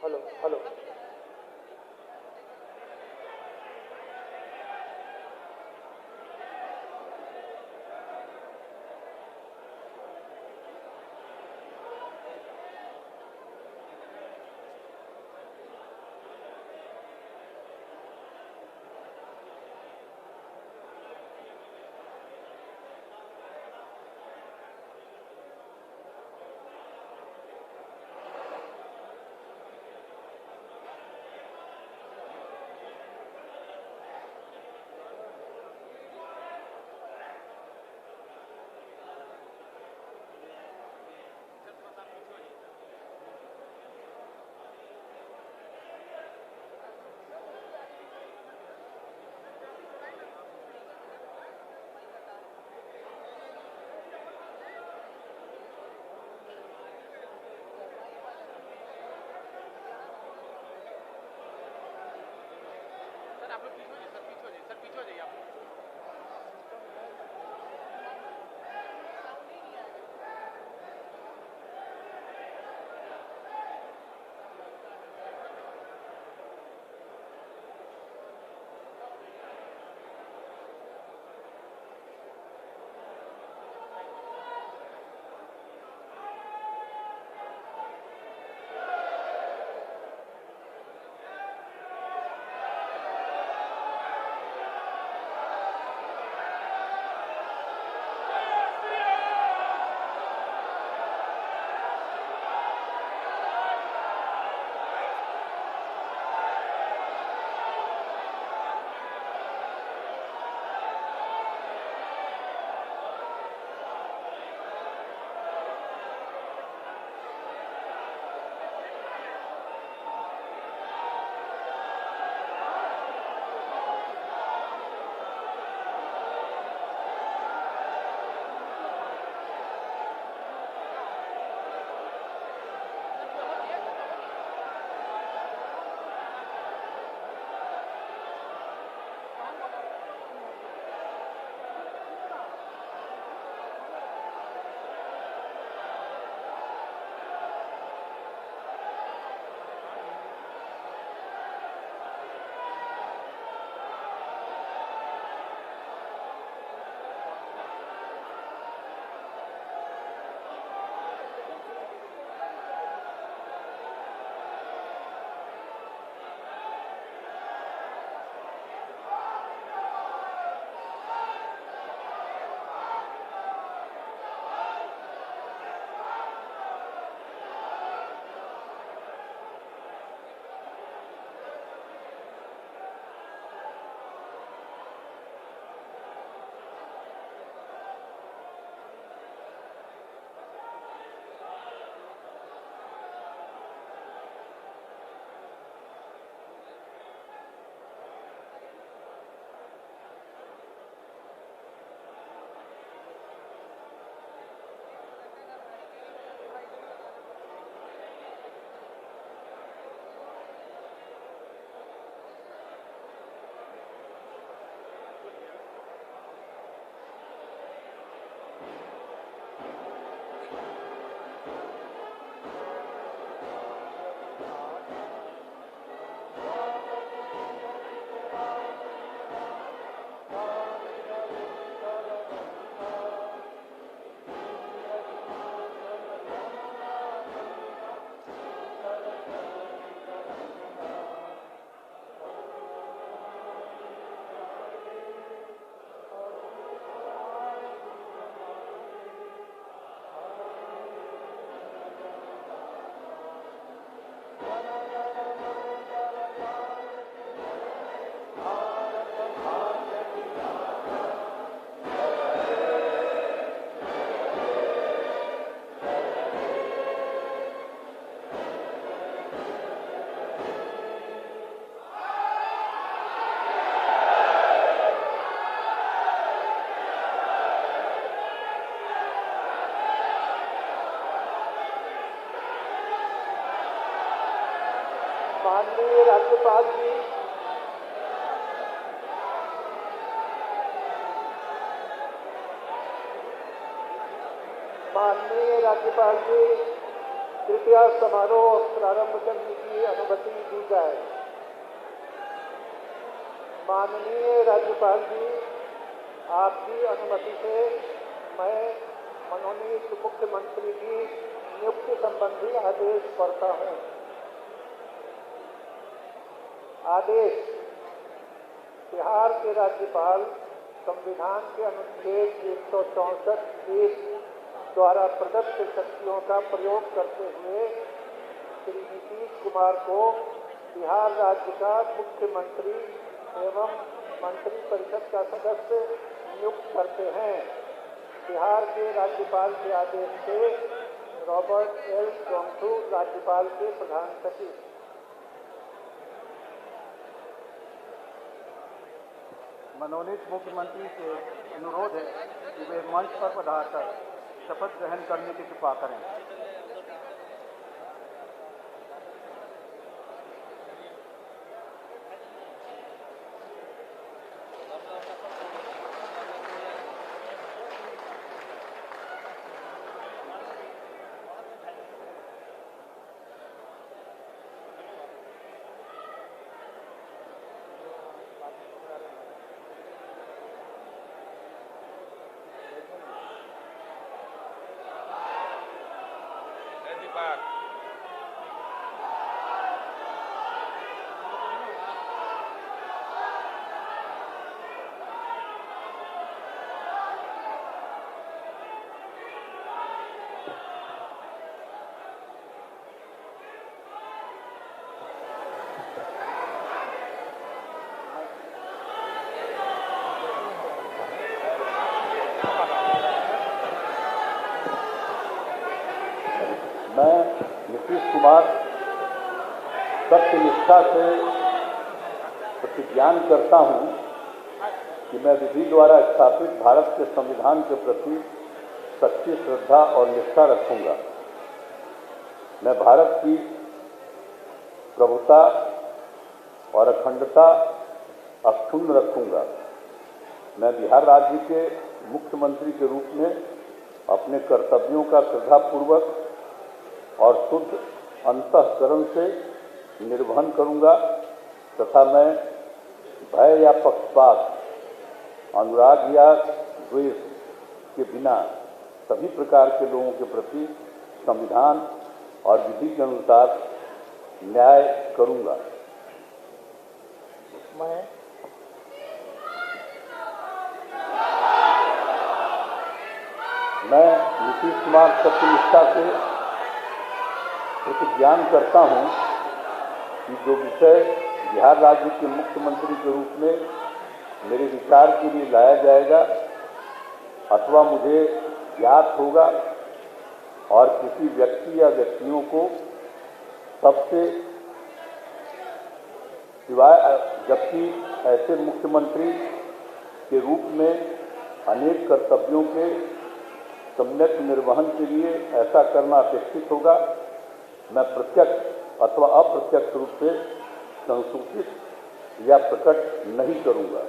Hello hello. आप लोग पीछे हो जाइए सर, पीछे हो जाइए सर, पीछे हो जाइए आप। माननीय राज्यपाल जी, माननीय राज्यपाल जी, कृपया समारोह प्रारंभ करने की अनुमति दी जाए। माननीय राज्यपाल जी, आपकी अनुमति से मैं मनोनीत मुख्यमंत्री की नियुक्ति संबंधी आदेश पढ़ता हूँ। आदेश। बिहार के राज्यपाल संविधान के अनुच्छेद 164(1) द्वारा प्रदत्त शक्तियों का प्रयोग करते हुए श्री नीतीश कुमार को बिहार राज्य का मुख्यमंत्री एवं मंत्रिपरिषद का सदस्य नियुक्त करते हैं। बिहार के राज्यपाल के आदेश से रॉबर्ट एल जोंथू, राज्यपाल के प्रधान सचिव। मनोनीत मुख्यमंत्री से अनुरोध है कि वे मंच पर पधारकर शपथ ग्रहण करने की कृपा करें। मैं नीतीश कुमार सत्यनिष्ठा से प्रतिज्ञान करता हूं कि मैं विधि द्वारा स्थापित भारत के संविधान के प्रति सच्ची श्रद्धा और निष्ठा रखूंगा। मैं भारत की प्रभुता और अखंडता अक्षुण्ण रखूंगा। मैं बिहार राज्य के मुख्यमंत्री के रूप में अपने कर्तव्यों का श्रद्धापूर्वक और शुद्ध अंतःकरण से निर्वहन करूंगा तथा मैं भय या पक्षपात, अनुराग या द्वेष के बिना सभी प्रकार के लोगों के प्रति संविधान और विधि के अनुसार न्याय करूंगा। मैं नीतीश कुमार सत्यनिष्ठा से प्रतिज्ञान करता हूं कि जो विषय बिहार राज्य के मुख्यमंत्री के रूप में मेरे विचार के लिए लाया जाएगा अथवा मुझे ज्ञात होगा और किसी व्यक्ति या व्यक्तियों को सबसे सिवाय, जबकि ऐसे मुख्यमंत्री के रूप में अनेक कर्तव्यों के सम्यक निर्वहन के लिए ऐसा करना अपेक्षित होगा, मैं प्रत्यक्ष अथवा अप्रत्यक्ष रूप से संसूचित या प्रकट नहीं करूंगा।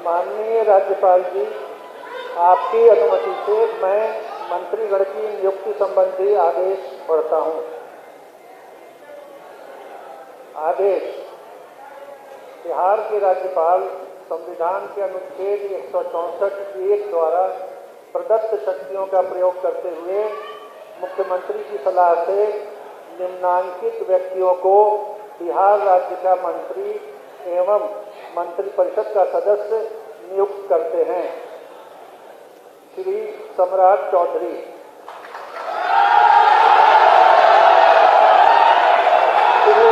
माननीय राज्यपाल जी, आपकी अनुमति से मैं मंत्रीगण की नियुक्ति संबंधी आदेश पढ़ता हूँ। आदेश। बिहार के राज्यपाल संविधान के अनुच्छेद 164(1) द्वारा प्रदत्त शक्तियों का प्रयोग करते हुए मुख्यमंत्री की सलाह से निम्नांकित व्यक्तियों को बिहार राज्य का मंत्री एवं मंत्रिपरिषद का सदस्य नियुक्त करते हैं। श्री सम्राट चौधरी, श्री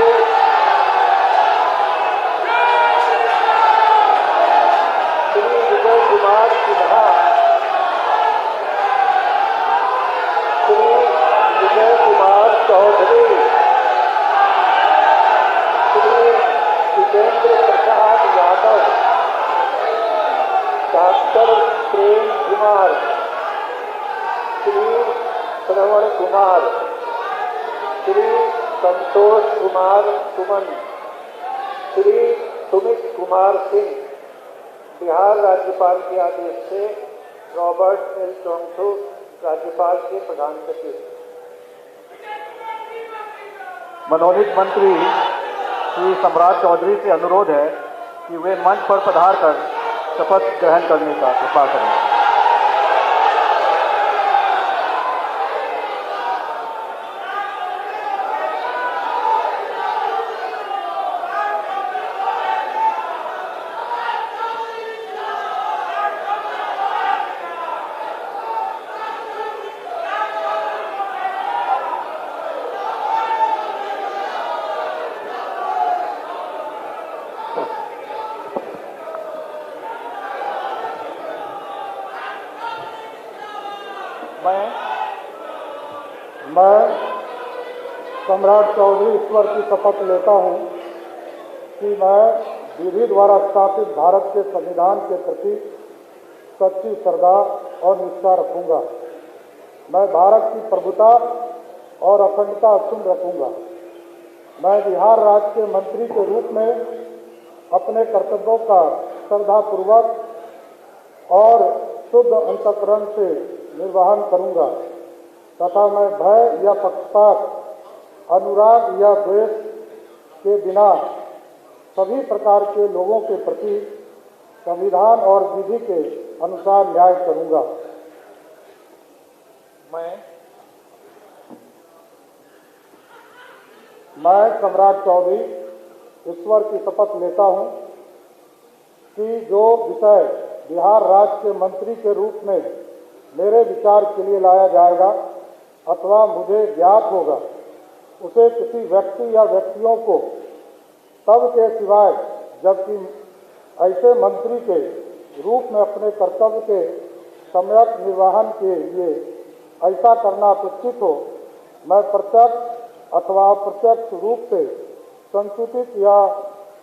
विजय कुमार सिन्हा, श्री विजय कुमार चौधरी, श्री जितेंद्र प्रसाद यादव, डॉक्टर प्रेम कुमार, श्री श्रवण कुमार, श्री संतोष कुमार सुमन, श्री सुमित कुमार सिंह बिहार राज्यपाल के आदेश से रॉबर्ट एल चोंगथू राज्यपाल के प्रधान सचिव। मनोनीत मंत्री श्री सम्राट चौधरी से अनुरोध है कि वे मंच पर पधार कर शपथ ग्रहण करने का कृपा करें। मैं सम्राट चौधरी ईश्वर की शपथ लेता हूँ कि मैं विधि द्वारा स्थापित भारत के संविधान के प्रति सच्ची श्रद्धा और निष्ठा रखूँगा। मैं भारत की प्रभुता और अखंडता अक्षुण्ण रखूँगा। मैं बिहार राज्य के मंत्री के रूप में अपने कर्तव्यों का श्रद्धापूर्वक और शुद्ध अंतःकरण से निर्वहन करूँगा तथा मैं भय या पक्षपात, अनुराग या द्वेष के बिना सभी प्रकार के लोगों के प्रति संविधान और विधि के अनुसार न्याय करूँगा। मैं सम्राट चौधरी ईश्वर की शपथ लेता हूँ कि जो विषय बिहार राज्य के मंत्री के रूप में मेरे विचार के लिए लाया जाएगा अथवा मुझे ज्ञात होगा, उसे किसी व्यक्ति या व्यक्तियों को तब के सिवाय जबकि ऐसे मंत्री के रूप में अपने कर्तव्य के सम्यक निर्वहन के लिए ऐसा करना अपेक्षित हो, मैं प्रत्यक्ष अथवा अप्रत्यक्ष रूप से संसूचित या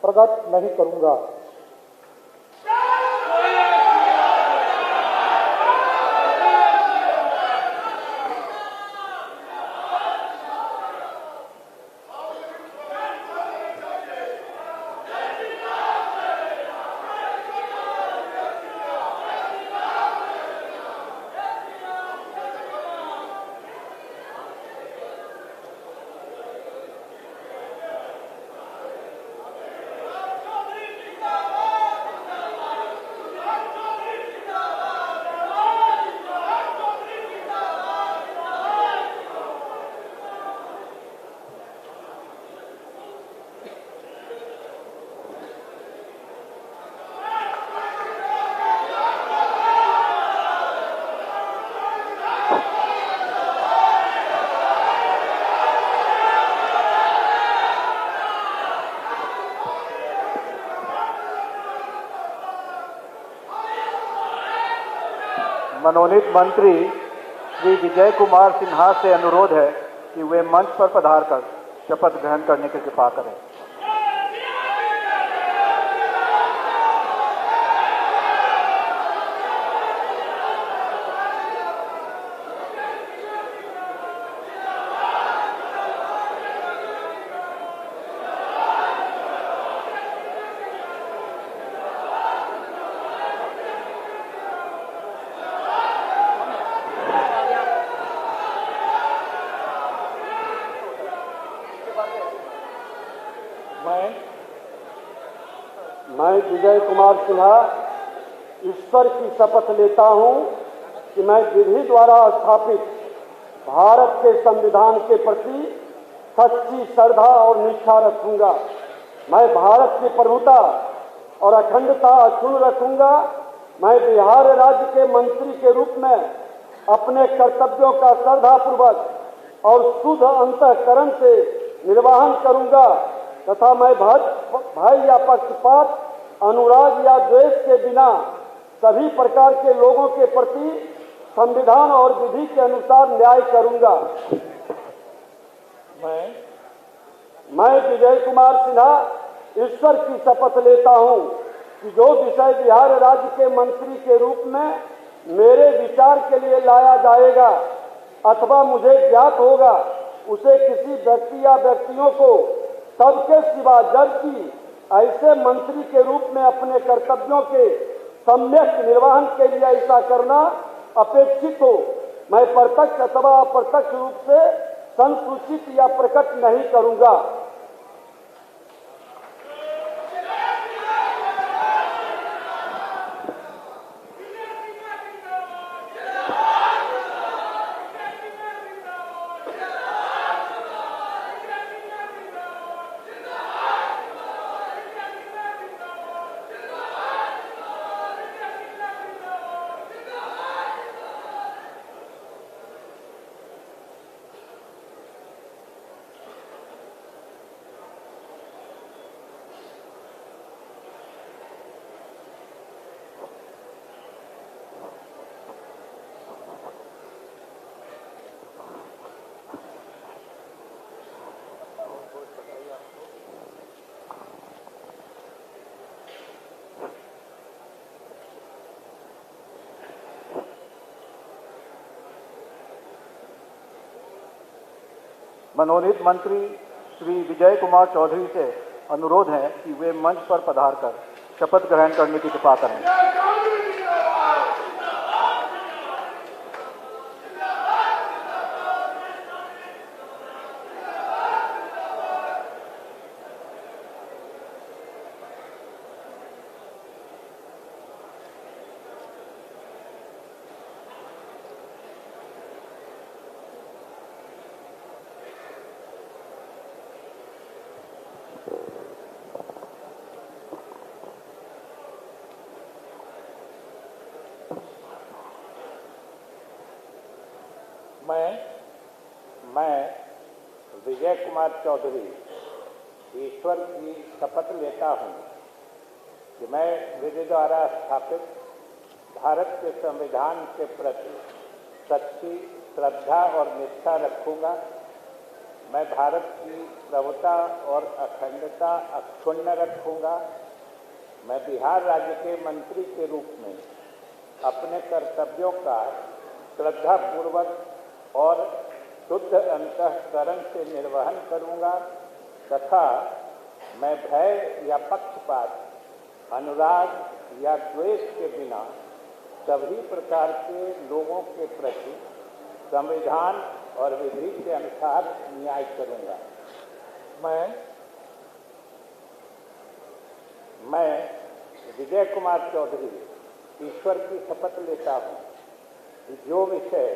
प्रकट नहीं करूँगा। मनोनीत मंत्री श्री विजय कुमार सिन्हा से अनुरोध है कि वे मंच पर पधार कर शपथ ग्रहण करने की कृपा करें। विजय कुमार सिन्हा ईश्वर की शपथ लेता हूं कि मैं विधि द्वारा स्थापित भारत के संविधान के प्रति सच्ची श्रद्धा और निष्ठा रखूंगा। मैं भारत की प्रभुता और अखंडता अक्षुण्ण रखूंगा। मैं बिहार राज्य के मंत्री के रूप में अपने कर्तव्यों का श्रद्धापूर्वक और शुद्ध अंतःकरण से निर्वहन करूंगा तथा मैं भय या पक्षपात, अनुराग या द्वेष के बिना सभी प्रकार के लोगों के प्रति संविधान और विधि के अनुसार न्याय करूंगा। मैं विजय कुमार सिन्हा ईश्वर की शपथ लेता हूं कि जो विषय बिहार राज्य के मंत्री के रूप में मेरे विचार के लिए लाया जाएगा अथवा मुझे ज्ञात होगा उसे किसी व्यक्ति या व्यक्तियों को सबके सिवा जबकि ऐसे मंत्री के रूप में अपने कर्तव्यों के सम्यक निर्वहन के लिए ऐसा करना अपेक्षित हो, मैं प्रत्यक्ष अथवा अप्रत्यक्ष रूप से संसूचित या प्रकट नहीं करूंगा। मनोनीत मंत्री श्री विजय कुमार चौधरी से अनुरोध है कि वे मंच पर पधारकर शपथ ग्रहण करने की कृपा करें। मैं विजय कुमार चौधरी ईश्वर की शपथ लेता हूं कि मैं विधि द्वारा स्थापित भारत के संविधान के प्रति सच्ची श्रद्धा और निष्ठा रखूंगा। मैं भारत की प्रभुता और अखंडता अक्षुण्ण रखूंगा। मैं बिहार राज्य के मंत्री के रूप में अपने कर्तव्यों का श्रद्धापूर्वक और शुद्ध अंतःकरण से निर्वहन करूंगा तथा मैं भय या पक्षपात, अनुराग या द्वेष के बिना सभी प्रकार के लोगों के प्रति संविधान और विधि के अनुसार न्याय करूंगा। मैं विजय कुमार चौधरी ईश्वर की शपथ लेता हूं कि जो विषय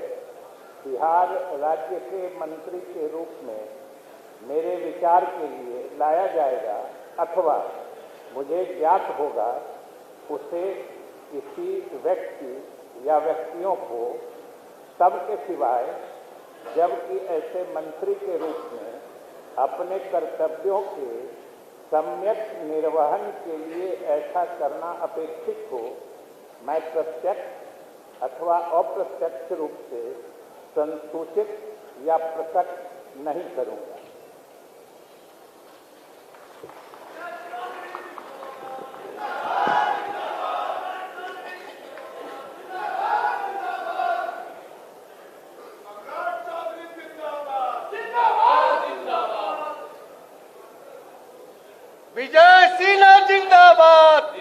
बिहार राज्य के मंत्री के रूप में मेरे विचार के लिए लाया जाएगा अथवा मुझे ज्ञात होगा उसे किसी व्यक्ति या व्यक्तियों को सबके सिवाय जबकि ऐसे मंत्री के रूप में अपने कर्तव्यों के सम्यक निर्वहन के लिए ऐसा करना अपेक्षित हो, मैं प्रत्यक्ष अथवा अप्रत्यक्ष रूप से संसूचित या प्रकट नहीं करूंगा। विजय सिन्हा जिंदाबाद।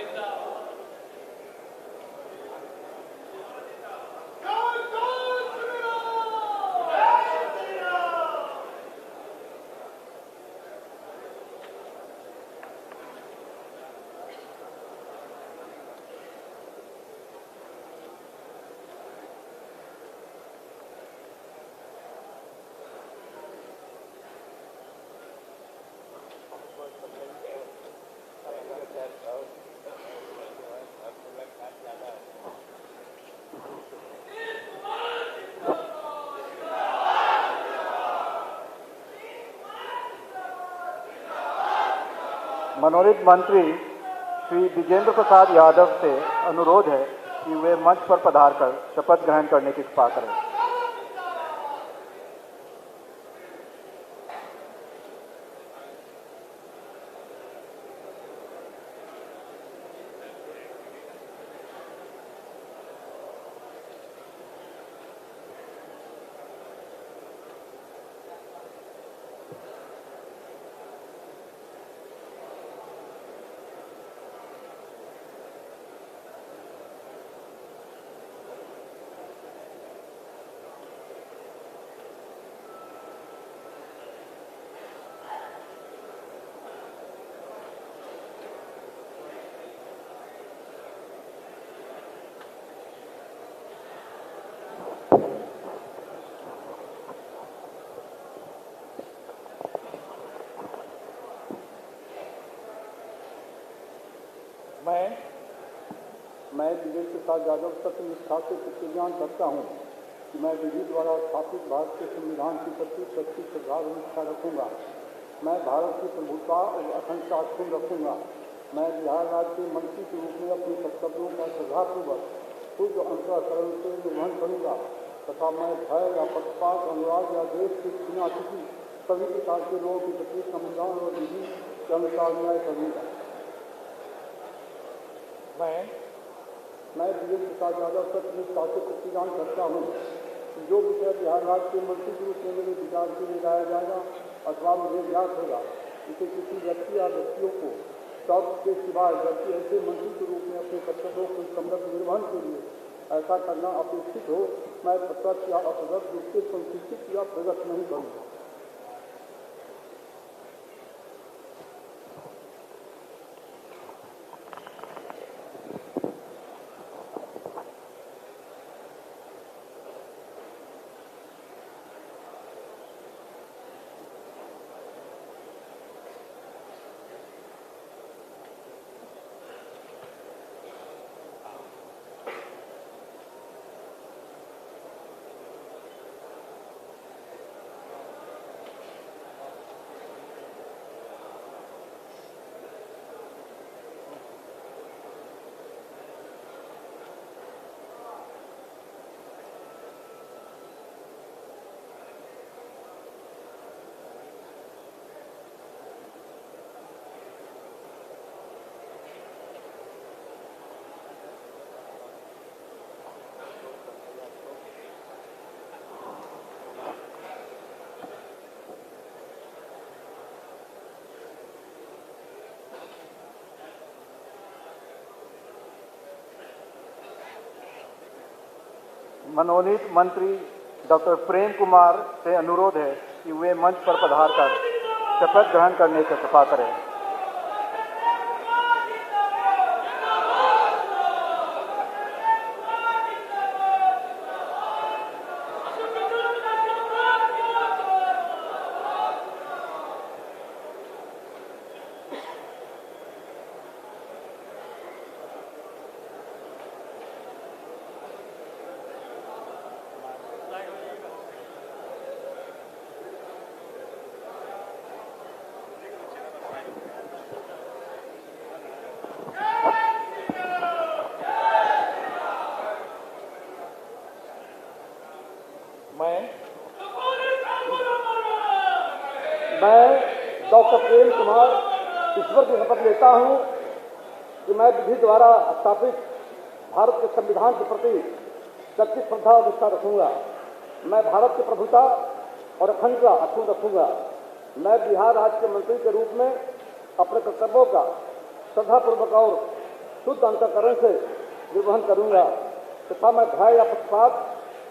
मनोनीत मंत्री श्री विजेंद्र प्रसाद यादव से अनुरोध है कि वे मंच पर पधार कर शपथ ग्रहण करने की कृपा करें। मैं विजेंद्र प्रसाद यादव सत्य निष्ठा से प्रतिज्ञा करता हूँ कि मैं विधि द्वारा स्थापित भारत के संविधान के प्रति सच्ची श्रद्धा और निष्ठा रखूँगा। मैं भारत की प्रभुता और अखंडता अक्षुण्ण रखूँगा। मैं बिहार राज्य के मंत्री के रूप में अपने कर्तव्यों का श्रद्धापूर्वक शुद्ध अंतःकरण से निर्वहन करूँगा तथा मैं भय या पक्षपात, अनुराग या देश के बिना किसी सभी प्रकार के लोगों के प्रति संविधान और विधि के अनुसार न्याय करूँगा। मैं विजेंद्र प्रसाद यादव सत्य निष्ठा से प्रतिज्ञा करता हूँ कि जो विषय बिहार राज्य के मंत्री के रूप में मेरे विचार के लिए लाया जाएगा अथवा मुझे ज्ञात होगा इसे किसी व्यक्ति या व्यक्तियों को शब्द के सिवाय जबकि ऐसे मंत्री के रूप में अपने कर्तव्यों के सम्मत निर्वहन के लिए ऐसा करना अपेक्षित हो, मैं प्रत्यक्ष या अप्रत्यक्ष रूप से संसूचित या प्रकट नहीं करूँगा। मनोनीत मंत्री डॉक्टर प्रेम कुमार से अनुरोध है कि वे मंच पर पधार कर शपथ ग्रहण करने की कृपा करें। मैं डॉक्टर प्रेम कुमार ईश्वर की शपथ लेता हूँ कि मैं विधि द्वारा स्थापित भारत के संविधान के प्रति सच्ची श्रद्धा और निष्ठा रखूँगा। मैं भारत की प्रभुता और अखंडता अक्षुण्ण रखूँगा। मैं बिहार राज्य के मंत्री के रूप में अपने कर्तव्यों का श्रद्धापूर्वक और शुद्ध अंतःकरण से निर्वहन करूँगा तथा मैं भय या पक्षपात,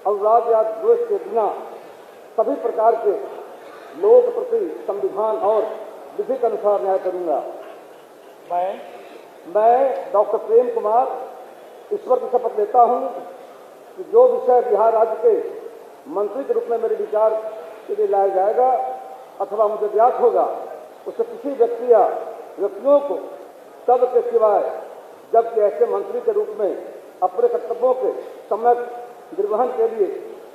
अनुराग या द्वेष के बिना सभी प्रकार के लोगों के प्रति संविधान और विधि के अनुसार न्याय करूँगा। मैं डॉक्टर प्रेम कुमार ईश्वर की शपथ लेता हूँ कि जो विषय बिहार राज्य के मंत्री के रूप में मेरे विचार के लिए लाया जाएगा अथवा मुझे ज्ञात होगा उसे किसी व्यक्ति या व्यक्तियों को शब्द के सिवाय जबकि ऐसे मंत्री के रूप में अपने कर्तव्यों के सम्यक निर्वहन के लिए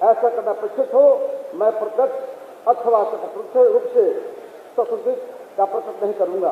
ऐसा करना अपेक्षित हो, मैं प्रत्यक्ष अथवा अप्रत्यक्ष रूप से संसूचित या प्रकट नहीं करूँगा।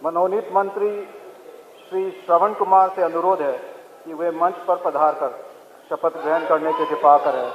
मनोनीत मंत्री श्री श्रवण कुमार से अनुरोध है कि वे मंच पर पधार कर शपथ ग्रहण करने की कृपा करें।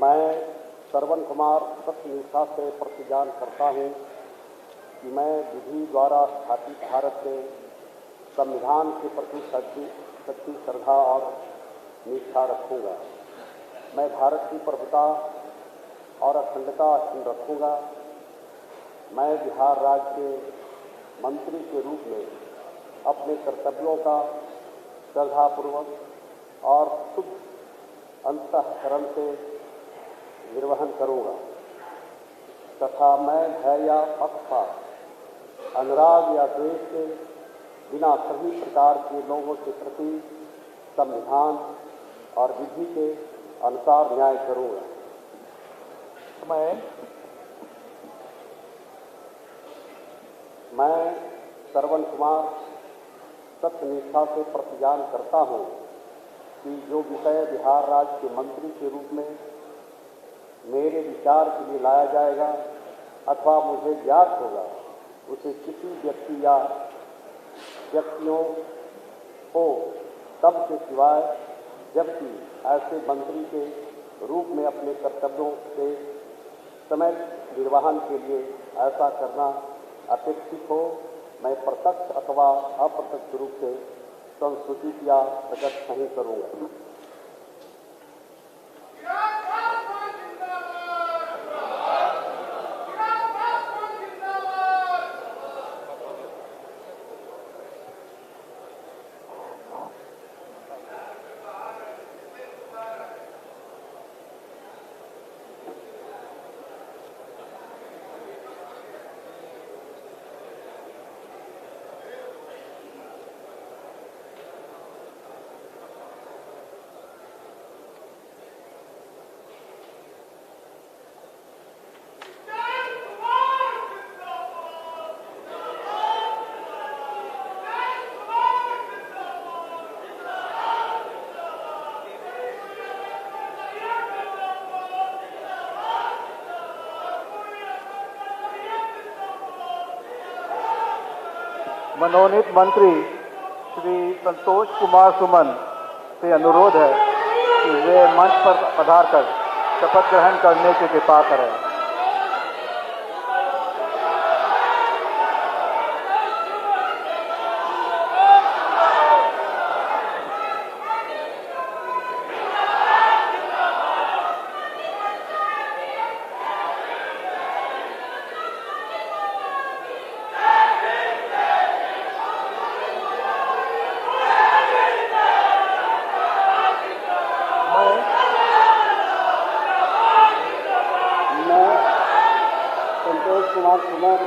मैं श्रवण कुमार सत्यनिष्ठा से प्रतिज्ञान करता हूँ कि मैं विधि द्वारा स्थापित भारत के संविधान के प्रति सच्ची श्रद्धा और निष्ठा रखूँगा। मैं भारत की प्रभुता और अखंडता अक्षुण्ण रखूँगा। मैं बिहार राज्य के मंत्री के रूप में अपने कर्तव्यों का श्रद्धापूर्वक और शुद्ध अंतःकरण से निर्वहन करूँगा तथा मैं भय या पक्षपात, अनुराग या द्वेष के बिना सभी प्रकार के लोगों के प्रति संविधान और विधि के अनुसार न्याय करूँगा। मैं श्रवण कुमार सत्यनिष्ठा से प्रतिज्ञान करता हूँ कि जो विषय बिहार राज्य के मंत्री के रूप में मेरे विचार के लिए लाया जाएगा अथवा मुझे ज्ञात होगा उसे किसी व्यक्ति या व्यक्तियों को तब के सिवाय जबकि ऐसे मंत्री के रूप में अपने कर्तव्यों के समय निर्वहन के लिए ऐसा करना अपेक्षित हो, मैं प्रत्यक्ष अथवा अप्रत्यक्ष रूप से संसूचित या प्रकट नहीं करूँगा। मनोनीत मंत्री श्री संतोष कुमार सुमन से अनुरोध है कि वे मंच पर पधार कर शपथ ग्रहण करने की कृपा करें। कुमार सुमन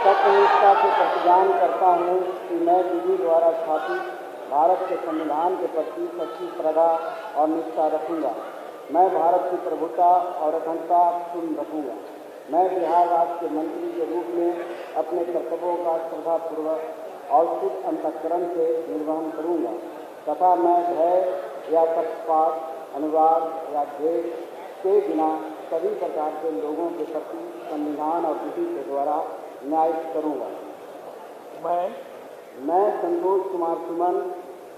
सत्यनिष्ठा से प्रतिज्ञान करता हूँ कि मैं विधि द्वारा स्थापित भारत के संविधान के प्रति सच्ची श्रद्धा और निष्ठा रखूँगा। मैं भारत की प्रभुता और अखंडता अक्षुण्ण रखूँगा। मैं बिहार राज्य के मंत्री के रूप में अपने कर्तव्यों का श्रद्धापूर्वक और शुद्ध अंतःकरण से निर्वहन करूँगा तथा मैं भय या पक्षपात, अनुराग या द्वेष के बिना सभी प्रकार के लोगों के प्रति संविधान और विधि के द्वारा न्याय करूँगा। मैं संतोष कुमार सुमन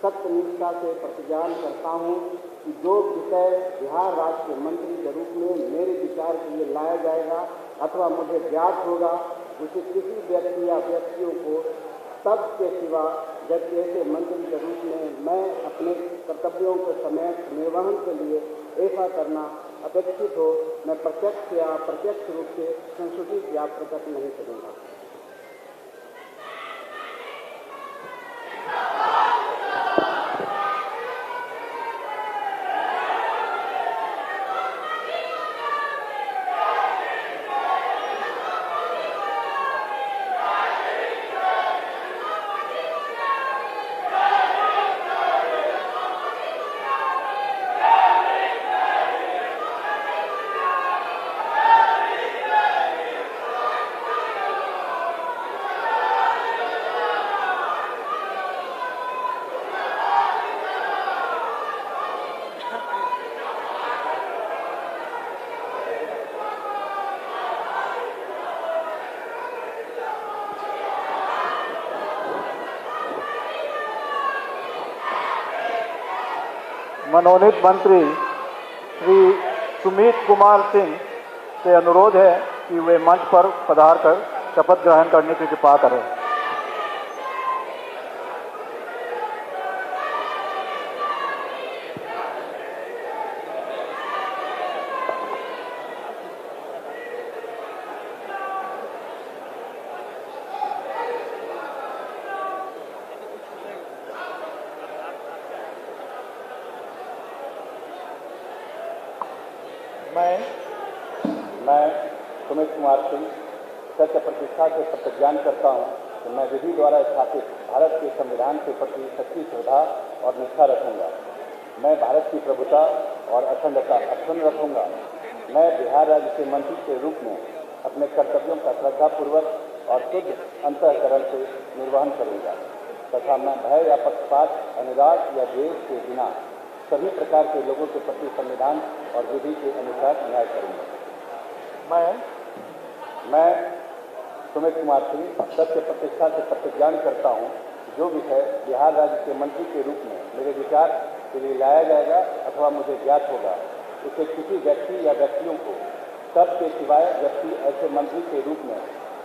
सत्यनिष्ठा से प्रतिज्ञान करता हूँ कि जो विषय बिहार राज्य के मंत्री के रूप में मेरे विचार के लिए लाया जाएगा अथवा मुझे ज्ञात होगा उसे किसी व्यक्ति या व्यक्तियों को तब के सिवा जबकि ऐसे मंत्री के रूप में मैं अपने कर्तव्यों के समय निर्वहन के लिए ऐसा करना अपेक्षित हो मैं प्रत्यक्ष या अप्रत्यक्ष रूप से संशोधित या प्रकट नहीं करूँगा। मनोनीत मंत्री श्री सुमित कुमार सिंह से अनुरोध है कि वे मंच पर पधार कर शपथ ग्रहण करने की कृपा करें। मैं सुमित कुमार सिंह सत्य प्रतिष्ठा से प्रतिज्ञान करता हूँ कि मैं विधि द्वारा स्थापित भारत के संविधान के प्रति सच्ची श्रद्धा और निष्ठा रखूंगा। मैं भारत की प्रभुता और अखंडता अक्षुण्ण रखूंगा। मैं बिहार राज्य के मंत्री के रूप में अपने कर्तव्यों का श्रद्धापूर्वक और शुद्ध अंतःकरण से निर्वहन करूंगा तथा मैं भय या पक्षपात, अनुराग या द्वेष के बिना सभी प्रकार के लोगों के प्रति संविधान और विधि के अनुसार न्याय करूंगा। मैं सुमित कुमार सिंह सत्य प्रतिष्ठा से प्रतिज्ञान करता हूं कि जो विषय बिहार राज्य के मंत्री के रूप में मेरे विचार के लिए लाया जाएगा अथवा मुझे ज्ञात होगा उसे किसी व्यक्ति या व्यक्तियों को सब के सिवाय व्यक्ति ऐसे मंत्री के रूप में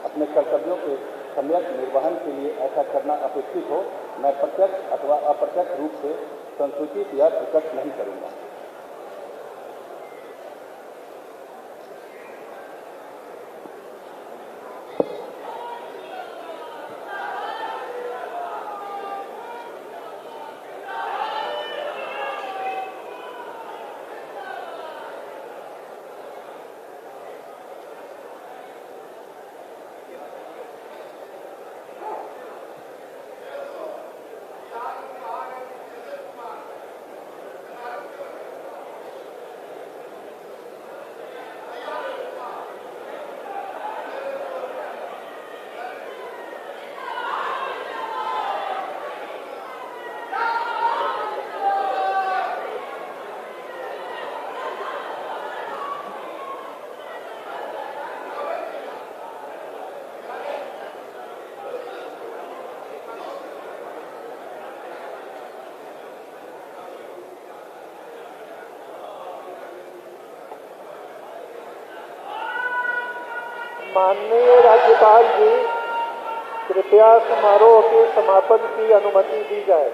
अपने कर्तव्यों के सम्यक निर्वहन के लिए ऐसा करना अपेक्षित हो मैं प्रत्यक्ष अथवा अप्रत्यक्ष रूप से संसूचित या प्रकट नहीं करूंगा। माननीय राज्यपाल जी, कृपया समारोह के समापन की अनुमति दी जाए।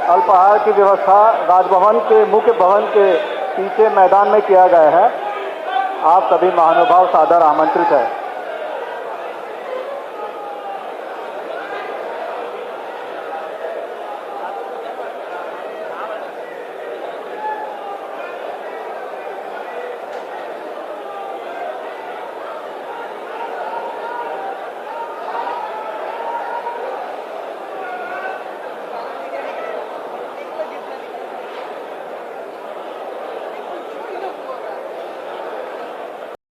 अल्पाहार की व्यवस्था राजभवन के मुख्य भवन के पीछे मैदान में किया गया है। आप सभी महानुभाव सादर आमंत्रित हैं।